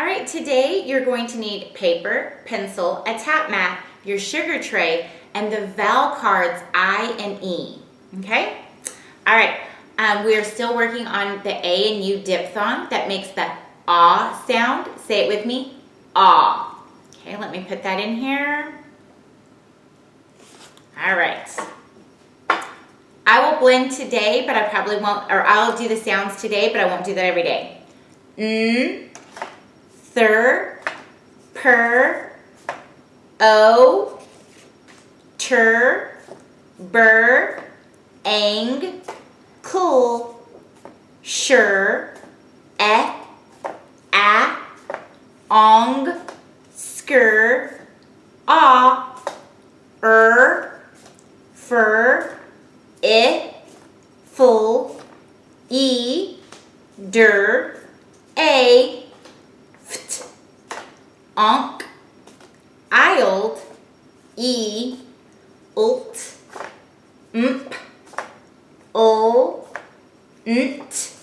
All right, today you're going to need paper, pencil, a tap mat, your sugar tray, and the vowel cards I and E, okay? All right, we are still working on the A and U diphthong that makes the ah sound. Say it with me, ah. Okay, let me put that in here. All right. I will blend today, but I probably won't, or I'll do the sounds today, but I won't do that every day. Thir, per, o, ter, bur, ang, cool, sure, a, ong, skr, ah, fur, full, der, a, ft, onk, ild, ult, ul, nt,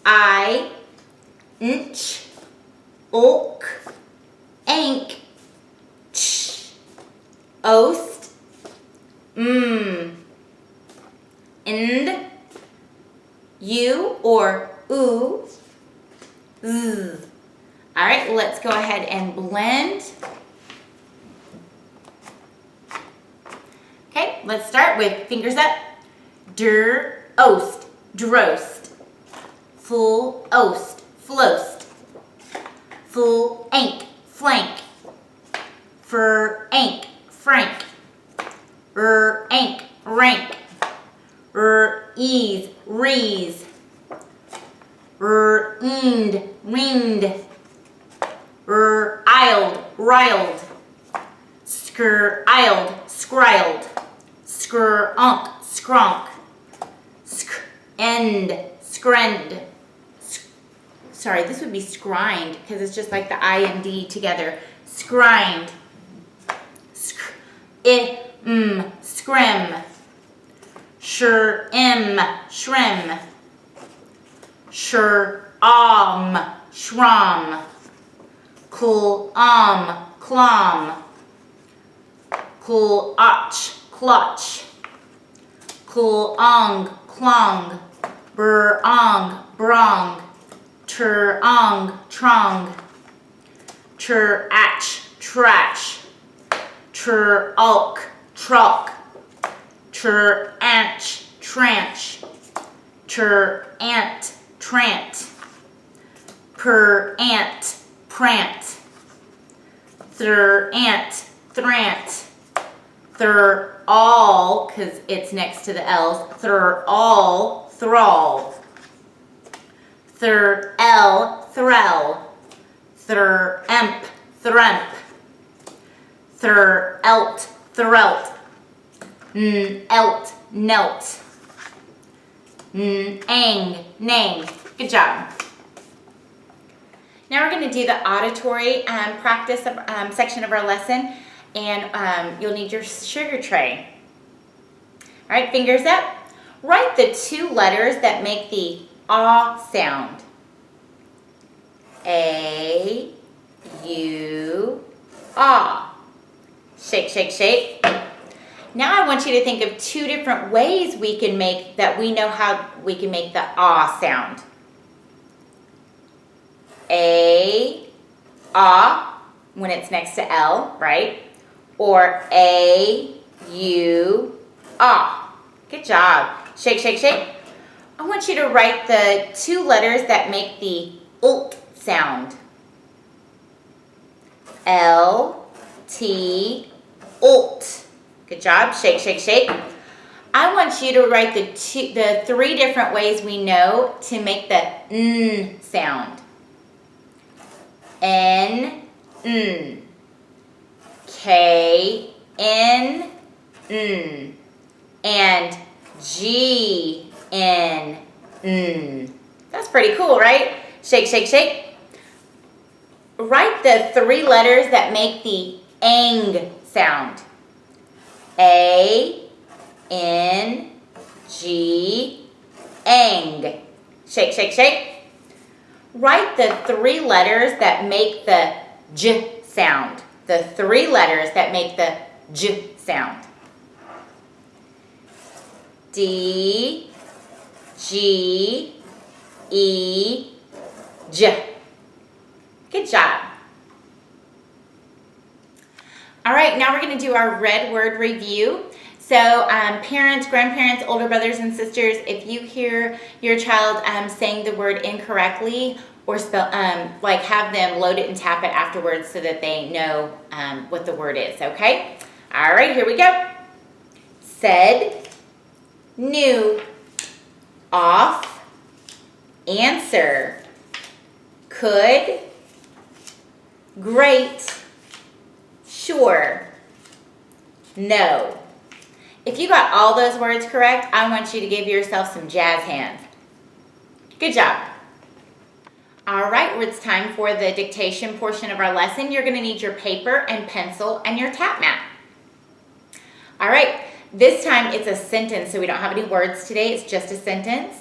I, nch, ulk, ank, ch, ost, ind, u or oo, z. All right, let's go ahead and blend. Okay, let's start with fingers up. Der, ost, drost. Full, ost, floast. Full, ank, flank. Fur, ank, frank. Ank, rank. Ease, rees. Eend, reamed. Ild, riled. Ild, scriled. Unk, skronk. End, scrend. Sorry, this would be scrind because it's just like the I and D together. Scrind. Scrim. Shrim. Shram. Clom. Clutch. Clong. Brong. Trong. Trach. Truck. Tranch. Ant, trant. Prant. Thrant. All, because it's next to the L's. Thrall. Threll. Thremp. Threlt. Knelt. Nang. Good job. Now we're going to do the auditory practice section of our lesson, and you'll need your sugar tray. All right, fingers up. Write the two letters that make the ah sound. A, U, ah. Shake, shake, shake. Now I want you to think of two different ways we can make that we know how we can make the ah sound. A, ah, when it's next to L, right? Or A, U, ah. Good job. Shake, shake, shake. I want you to write the two letters that make the ult sound. L, T, ult. Good job. Shake, shake, shake. I want you to write the three different ways we know to make the n sound. N, n. K, N, n. And G, N, n. That's pretty cool, right? Shake, shake, shake. Write the three letters that make the ang sound. A, N, G, ang. Shake, shake, shake. Write the 3 letters that make the J sound. The 3 letters that make the J sound. D, G, E, J. Good job. All right, now we're going to do our red word review. So parents, grandparents, older brothers and sisters, if you hear your child saying the word incorrectly, or spell, like have them load it and tap it afterwards so that they know what the word is, okay? All right, here we go. Said, knew, off, answer, could, great, sure, no. If you got all those words correct, I want you to give yourself some jazz hands. Good job. All right, it's time for the dictation portion of our lesson. You're going to need your paper and pencil and your tap mat. All right, this time it's a sentence, so we don't have any words today. It's just a sentence.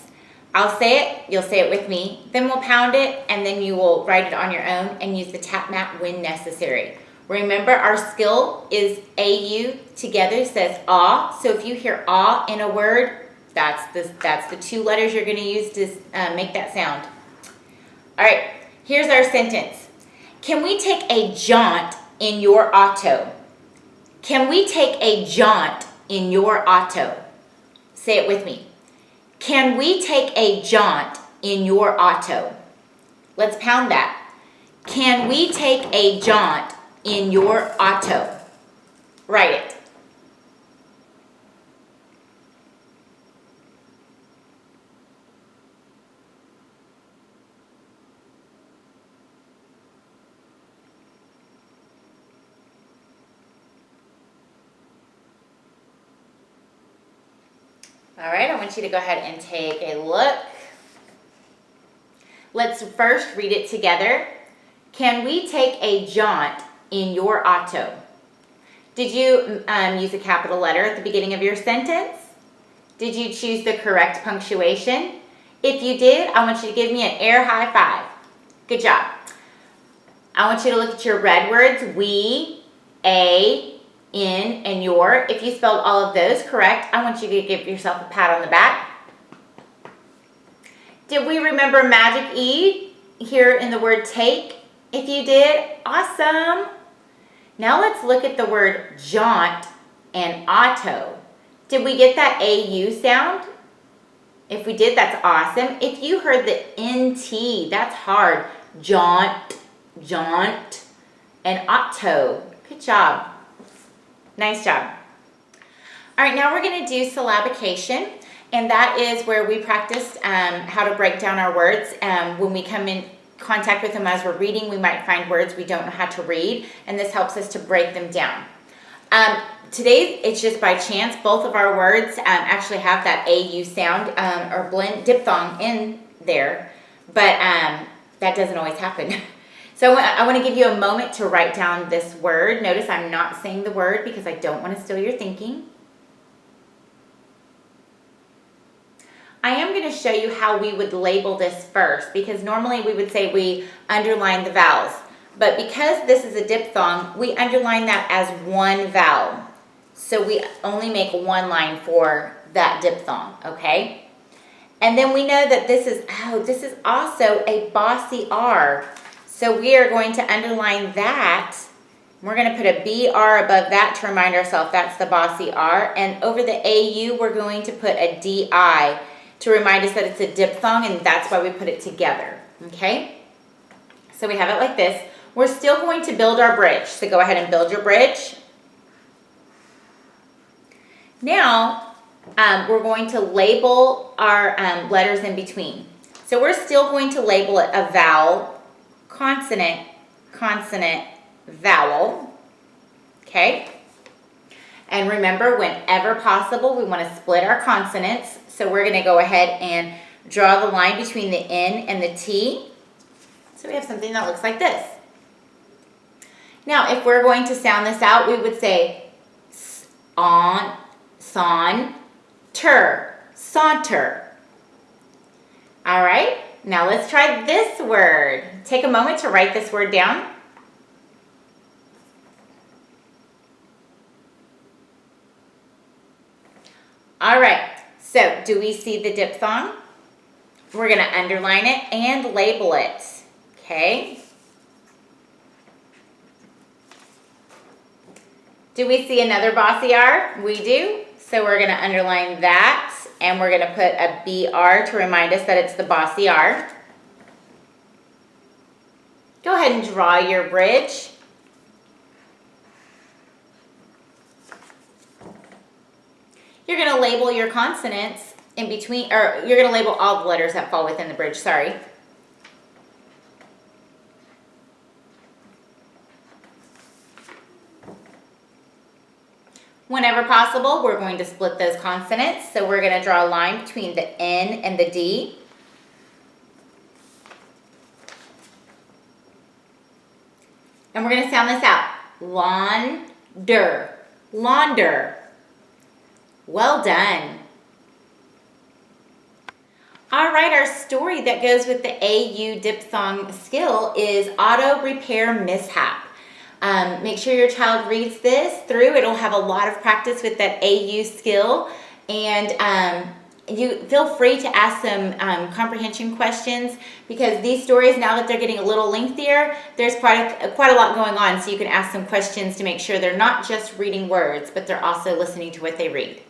I'll say it, you'll say it with me, then we'll pound it, and then you will write it on your own and use the tap mat when necessary. Remember, our skill is AU together says ah. So if you hear ah in a word, that's the 2 letters you're going to use to make that sound. All right, here's our sentence. Can we take a jaunt in your auto? Can we take a jaunt in your auto? Say it with me. Can we take a jaunt in your auto? Let's pound that. Can we take a jaunt in your auto? Write it. All right, I want you to go ahead and take a look. Let's first read it together. Can we take a jaunt in your auto? Did you use a capital letter at the beginning of your sentence? Did you choose the correct punctuation? If you did, I want you to give me an air high five. Good job. I want you to look at your red words, we, a, in, and your. If you spelled all of those correct, I want you to give yourself a pat on the back. Did we remember magic E here in the word take? If you did, awesome. Now let's look at the word jaunt and auto. Did we get that AU sound? If we did, that's awesome. If you heard the NT, that's hard. Jaunt, jaunt, and auto. Good job. Nice job. All right, now we're going to do syllabication, and that is where we practice how to break down our words. When we come in contact with them as we're reading, we might find words we don't know how to read, and this helps us to break them down. Today, it's just by chance, both of our words actually have that AU sound or blend diphthong in there, but that doesn't always happen. So I want to give you a moment to write down this word. Notice I'm not saying the word because I don't want to steal your thinking. I am going to show you how we would label this first, because normally we would say we underline the vowels. But because this is a diphthong, we underline that as one vowel. So we only make one line for that diphthong, okay? And then we know that this is also a bossy R. So we are going to underline that. We're going to put a BR above that to remind ourselves that's the bossy R. And over the AU, we're going to put a DI to remind us that it's a diphthong, and that's why we put it together, okay? So we have it like this. We're still going to build our bridge. So go ahead and build your bridge. Now, we're going to label our letters in between. So we're still going to label it a vowel, consonant, consonant, vowel, okay? And remember, whenever possible, we want to split our consonants. So we're going to go ahead and draw the line between the N and the T. So we have something that looks like this. Now, if we're going to sound this out, we would say on, son, ter, saunter. All right? Now let's try this word. Take a moment to write this word down. All right, so do we see the diphthong? We're gonna underline it and label it, okay? Do we see another bossy R? We do. So we're gonna underline that and we're gonna put a BR to remind us that it's the bossy R. Go ahead and draw your bridge. You're gonna label your consonants in between, or you're gonna label all the letters that fall within the bridge, sorry. Whenever possible, we're going to split those consonants. So we're going to draw a line between the N and the D. And we're going to sound this out. Launder. Launder. Well done. All right, our story that goes with the AU diphthong skill is auto repair mishap. Make sure your child reads this through. It'll have a lot of practice with that AU skill. And you feel free to ask some comprehension questions, because these stories, now that they're getting a little lengthier, there's quite a lot going on. So you can ask some questions to make sure they're not just reading words, but they're also listening to what they read.